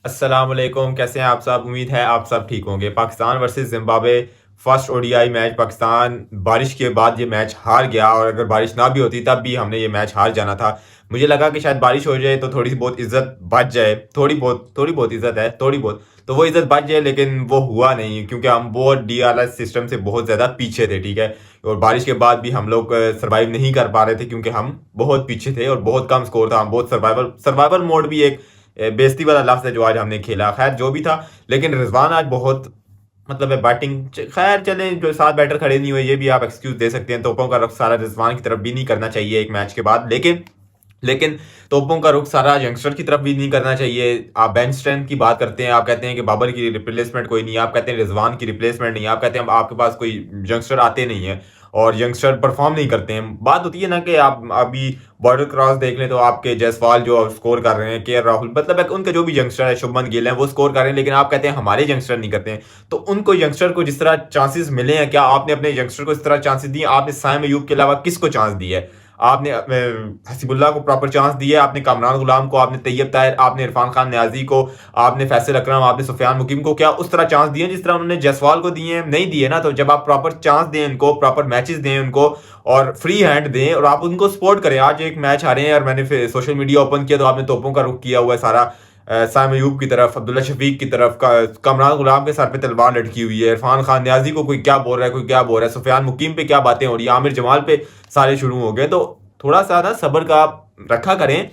अस्सलाम वालेकुम, कैसे हैं आप सब। उम्मीद है आप सब ठीक होंगे। Pakistan versus Zimbabwe first ODI match. Pakistan बारिश के बाद ये मैच हार गया और अगर बारिश ना भी होती तब भी हमने ये मैच हार जाना था। मुझे लगा कि शायद बारिश हो जाए तो थोड़ी सी बहुत इज्जत बच जाए, थोड़ी बहुत इज्जत है, थोड़ी बहुत तो वो इज्जत बच जाए, लेकिन वो हुआ नहीं क्योंकि हम वो डीआरएस सिस्टम से बहुत ज़्यादा पीछे थे। ठीक है, और बारिश के बाद भी हम लोग सर्वाइव नहीं कर पा रहे थे क्योंकि हम बहुत पीछे थे और बहुत कम स्कोर था। हम बहुत सर्वाइवल मोड भी एक बेइज्जती वाला लफ्ज़ है जो आज हमने खेला। खैर जो भी था, लेकिन रिजवान आज बहुत मतलब है बैटिंग। खैर चले, जो 7 बैटर खड़े नहीं हुए ये भी आप एक्सक्यूज दे सकते हैं। तोपों का रुख सारा रिजवान की तरफ भी नहीं करना चाहिए एक मैच के बाद, लेकिन लेकिन तोपों का रुख सारा यंगस्टर की तरफ भी नहीं करना चाहिए। आप बेंच स्ट्रेंथ की बात करते हैं, आप कहते हैं कि बाबर की रिप्लेसमेंट कोई नहीं है, आप कहते हैं रिजवान की रिप्लेसमेंट नहीं है, आप कहते हैं आपके पास कोई यंगस्टर आते नहीं है और यंगस्टर परफॉर्म नहीं करते हैं। बात होती है ना कि आप अभी बॉर्डर क्रॉस देख लें तो आपके जायसवाल जो स्कोर कर रहे हैं, के राहुल, मतलब है उनके जो भी यंगस्टर है, शुभमन गिल है, वो स्कोर कर रहे हैं, लेकिन आप कहते हैं हमारे यंगस्टर नहीं करते हैं। तो उनको यंगस्टर को जिस तरह चांसेस मिले हैं, क्या आपने अपने यंगस्टर को इस तरह चांसेस दिए? आपने साइम अयूब के अलावा किसको चांस दिया है? आपने हसीबुल्लाह को प्रॉपर चांस दिया, आपने कामरान गुलाम को, आपने तैयब ताहिर, आपने इरफान खान न्याजी को, आपने फैसल अकरम, आपने सुफियान मुकीम को क्या उस तरह चांस दिए जिस तरह उन्होंने जायसवाल को दिए हैं? नहीं दिए ना। तो जब आप प्रॉपर चांस दें उनको, प्रॉपर मैचेस दें उनको और फ्री हैंड दें और आप उनको सपोर्ट करें। आज एक मैच हारे हैं और मैंने फिर सोशल मीडिया ओपन किया तो आपने तोपों का रुख किया हुआ है सारा साइम अयूब की तरफ, अब्दुल्ला शफीक की तरफ, कमरान गुलाम के सर पे तलवार लटकी हुई है, इरफान खान न्याजी को कोई क्या बोल रहा है, कोई क्या बोल रहा है, सुफियान मुकीम पे क्या बातें हो रही है, आमिर जमाल पे सारे शुरू हो गए। तो थोड़ा सा ना सब्र का रखा करें।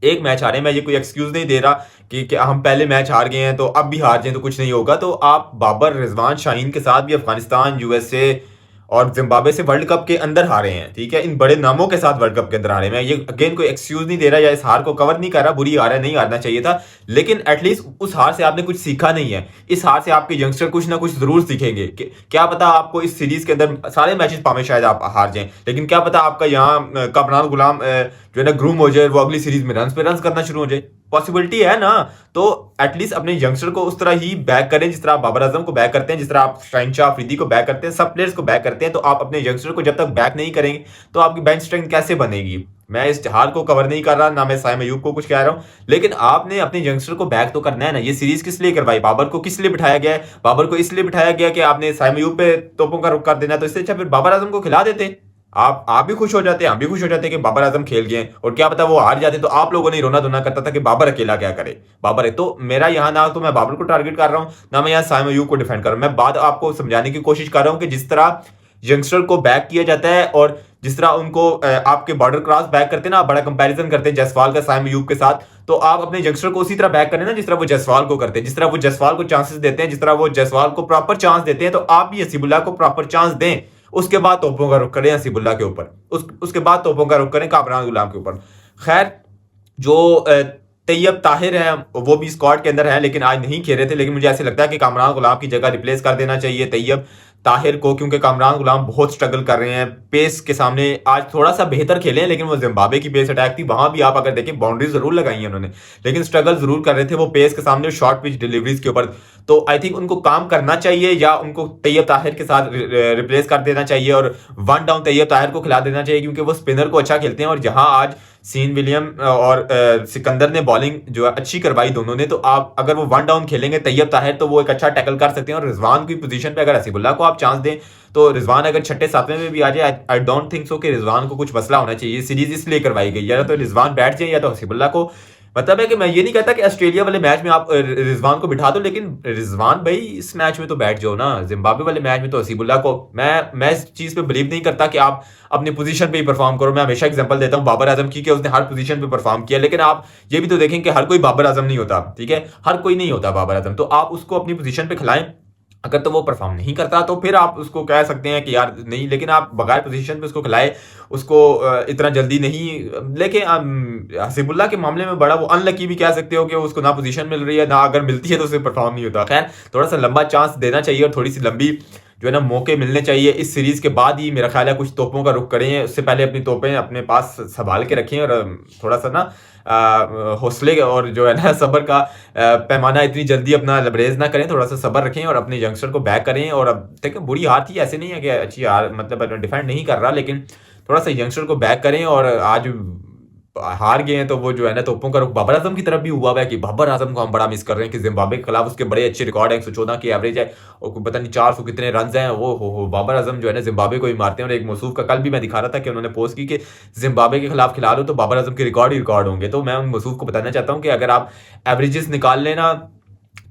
एक मैच हारे, मैं ये कोई एक्सक्यूज नहीं दे रहा कि हम पहले मैच हार गए हैं तो अब भी हार जाए तो कुछ नहीं होगा। तो आप बाबर, रिजवान, शाहीन के साथ भी अफगानिस्तान, यूएसए और जिम्बाब्वे से वर्ल्ड कप के अंदर हारे हैं। ठीक है, इन बड़े नामों के साथ वर्ल्ड कप के अंदर हारे हैं। मैं ये अगेन कोई एक्सक्यूज नहीं दे रहा या इस हार को कवर नहीं कर रहा, बुरी हार है, नहीं हारना चाहिए था, लेकिन एटलीस्ट उस हार से आपने कुछ सीखा नहीं है। इस हार से आपके यंगस्टर कुछ ना कुछ जरूर सीखेंगे कि क्या पता आपको इस सीरीज के अंदर सारे मैचेस पावे शायद आप हार जाएं, लेकिन क्या पता आपका यहाँ कमरान गुलाम जो है ना ग्रूम हो जाए, वो अगली सीरीज में रन पे रन करना शुरू हो जाए। पॉसिबिलिटी है ना। तो एटलीस्ट अपने यंगस्टर को उस तरह ही बैक करें जिस तरह आप बाबर आजम को बैक करते हैं, जिस तरह आप शाहीन शाह अफरीदी को बैक करते हैं, सब प्लेयर्स को बैक करते हैं। तो आप अपने यंगस्टर को जब तक बैक नहीं करेंगे तो आपकी बेंच स्ट्रेंथ कैसे बनेगी? मैं इस हार को कवर नहीं कर रहा, ना मैं साइम अयूब को कुछ कह रहा हूं, लेकिन आपने अपने यंगस्टर को बैक तो करना है ना। ये सीरीज किस लिए करवाई? बाबर को किस लिए बिठाया गया है? बाबर को इसलिए बिठाया गया कि आपने साइम अयूब पे तोपों का रुख कर देना। तो इससे अच्छा फिर बाबर आजम को खिला देते। आप भी खुश हो जाते, हम भी खुश हो जाते कि बाबर आजम खेल गए, और क्या पता वो हार जाते तो आप लोगों ने रोना धोना करता था कि बाबर अकेला क्या करे। बाबर है तो मेरा यहाँ ना तो मैं बाबर को टारगेट कर रहा हूँ, ना मैं यहाँ साइम अयूब को डिफेंड कर रहा हूँ। मैं बात आपको समझाने की कोशिश कर रहा हूँ कि जिस तरह यंगस्टर को बैक किया जाता है और जिस तरह उनको आपके बॉर्डर क्रॉस बैक करते हैं ना, आप बड़ा कंपैरिजन करते हैं जायसवाल का साइम अयूब के साथ, तो आप अपने यंगस्टर को उसी तरह बैक करें ना जिस तरह वो जायसवाल को करते हैं, जिस तरह वो जायसवाल को चांसेस देते हैं, जिस तरह वो जायसवाल को प्रॉपर चांस देते हैं। तो आप भी हसीबुल्लाह को प्रॉपर चांस दें, उसके बाद तोपों का रुख करें हसीबुल्लाह के ऊपर, उसके बाद तोपों का रुख करें कामरान गुलाम के ऊपर। खैर जो तैयब ताहिर है वो भी स्क्वाड के अंदर है लेकिन आज नहीं खेल रहे थे, लेकिन मुझे ऐसे लगता है कि कामरान गुलाम की जगह रिप्लेस कर देना चाहिए तैयब ताहिर को, क्योंकि कामरान गुलाम बहुत स्ट्रगल कर रहे हैं पेस के सामने। आज थोड़ा सा बेहतर खेले हैं, लेकिन वो जिम्बाब्वे की पेस अटैक थी, वहां भी आप अगर देखें बाउंड्री जरूर लगाई है उन्होंने, लेकिन स्ट्रगल जरूर कर रहे थे वो पेस के सामने, शॉर्ट पिच डिलीवरीज के ऊपर। तो आई थिंक उनको काम करना चाहिए या उनको तैयब ताहिर के साथ रिप्लेस कर देना चाहिए और वन डाउन तैयब ताहिर को खिला देना चाहिए, क्योंकि वो स्पिनर को अच्छा खेलते हैं। और जहां आज सीन विलियम और सिकंदर ने बॉलिंग जो है अच्छी करवाई दोनों ने, तो आप अगर वो वन डाउन खेलेंगे तैयब ताहिर तो वो एक अच्छा टैकल कर सकते हैं। और रिजवान की पोजीशन पे अगर हसीबुल्लाह को आप चांस दें तो रिजवान अगर छठे सातवें में भी आ जाए, आई डोंट थिंक सो कि रिजवान को कुछ मसला होना चाहिए। सीरीज इसलिए करवाई गई, या तो रिजवान बैठ जाए या तो हसीबुल्लाह को, मतलब है कि मैं ये नहीं कहता कि ऑस्ट्रेलिया वाले मैच में आप रिजवान को बिठा दो, लेकिन रिजवान भाई इस मैच में तो बैठ जाओ ना। जिम्बाब्वे वाले मैच में तो हसीबुल्लाह को मैं इस चीज पे बिलीव नहीं करता कि आप अपनी पोजीशन पे ही परफॉर्म करो। मैं हमेशा एग्जांपल देता हूं बाबर आजम की कि उसने हर पोजीशन पे परफॉर्म किया, लेकिन आप ये भी तो देखें कि हर कोई बाबर आजम नहीं होता। ठीक है, हर कोई नहीं होता बाबर आजम, तो आप उसको अपनी पोजीशन पे खिलाएं। अगर तो वो परफॉर्म नहीं करता तो फिर आप उसको कह सकते हैं कि यार नहीं, लेकिन आप बगैर पोजीशन पे उसको खिलाए, उसको इतना जल्दी नहीं। लेकिन हसीबुल्लाह के मामले में बड़ा वो अनलकी भी कह सकते हो कि उसको ना पोजीशन मिल रही है, ना अगर मिलती है तो उसे परफॉर्म नहीं होता। खैर थोड़ा सा लंबा चांस देना चाहिए और थोड़ी सी लंबी जो है ना मौके मिलने चाहिए। इस सीरीज के बाद ही मेरा ख्याल है कुछ तोपों का रुख करें, उससे पहले अपनी तोपें अपने पास संभाल के रखें और थोड़ा सा ना हौसले और जो है ना सब्र का पैमाना इतनी जल्दी अपना लबरेज ना करें, थोड़ा सा सब्र रखें और अपने यंगस्टर को बैक करें। और अब देखिए बुरी हार थी, ऐसे नहीं है कि अच्छी हार, मतलब डिफेंड नहीं कर रहा, लेकिन थोड़ा सा यंगस्टर को बैक करें और आज हार गए हैं तो वो जो है ना तोपों का रुख बाबर आजम की तरफ भी हुआ है कि बाबर आजम को हम बड़ा मिस कर रहे हैं कि जिम्बाब्वे के खिलाफ उसके बड़े अच्छे रिकॉर्ड है, 114 की एवरेज है और पता नहीं 400 कितने रन हैं। वो हो बाबर आजम जो है ना जिम्बाब्वे को ही मारते हैं। और एक मौसूफ का कल भी मैं दिखा रहा था कि उन्होंने पोस्ट की कि जिम्बाब्वे के खिलाफ खिला लो तो बाबर आजम के रिकॉर्ड ही रिकॉर्ड होंगे। तो मैं उन मौसूफ को बताना चाहता हूँ कि अगर आप एवरेजेस निकाल लेना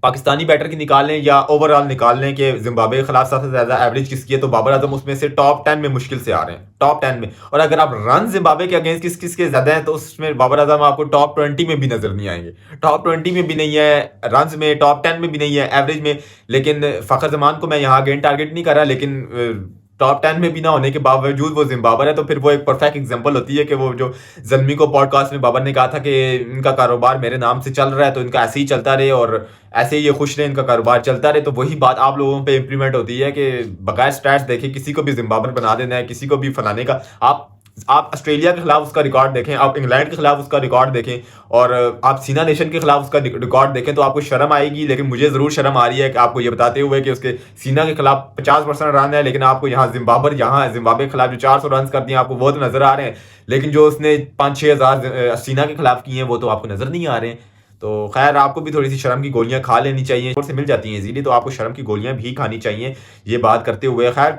पाकिस्तानी बैटर की निकाल लें या ओवरऑल निकाल लें कि जिम्बाब्वे के खिलाफ सबसे ज्यादा एवरेज किसकी है तो बाबर आजम उसमें से टॉप 10 में मुश्किल से आ रहे हैं, टॉप 10 में। और अगर आप रन जिम्बाब्वे के अगेंस्ट किसके ज्यादा हैं तो उसमें बाबर आजम आपको टॉप 20 में भी नजर नहीं आएंगे, टॉप 20 में भी नहीं है, रन में टॉप 10 में भी नहीं है, एवरेज में। लेकिन फखर जमान को मैं यहाँ अगेन टारगेट नहीं कर रहा, लेकिन टॉप 10 में भी ना होने के बावजूद वो जिम्बाब्वे है। तो फिर वो एक परफेक्ट एग्जांपल होती है कि वो जो जल्मी को पॉडकास्ट में बाबर ने कहा था कि इनका कारोबार मेरे नाम से चल रहा है तो इनका ऐसे ही चलता रहे और ऐसे ही ये खुश रहे, इनका कारोबार चलता रहे। तो वही बात आप लोगों पे इंप्लीमेंट होती है कि बगैर स्टैट्स देखे किसी को भी जिम्बाब्वे बना देना है, किसी को भी फलाने का। आप ऑस्ट्रेलिया के खिलाफ उसका रिकॉर्ड देखें, आप इंग्लैंड के खिलाफ उसका रिकॉर्ड देखें और आप सीना नेशन के खिलाफ उसका रिकॉर्ड देखें तो आपको शर्म आएगी। लेकिन मुझे जरूर शर्म आ रही है कि आपको ये बताते हुए कि उसके सीना के खिलाफ 50% रन है, लेकिन आपको यहाँ जिम्बाब्वे के खिलाफ जो 400 रन कर दिए आपको वो तो नजर आ रहे हैं, लेकिन जो उसने 5-6 हजार सीना के खिलाफ किए हैं वो तो आपको नजर नहीं आ रहे हैं। तो खैर आपको भी थोड़ी सी शर्म की गोलियां खा लेनी चाहिए, और से मिल जाती हैं इजीली, तो आपको शर्म की गोलियां भी खानी चाहिए। ये बात करते हुए खैर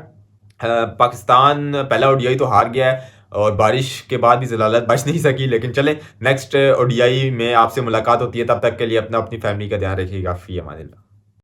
पाकिस्तान पहला ओडीआई तो हार गया है और बारिश के बाद भी जलालत बच नहीं सकी। लेकिन चलें नेक्स्ट ओडीआई में आपसे मुलाकात होती है, तब तक के लिए अपनी फैमिली का ध्यान रखिएगा। फी अमानिल्लाह।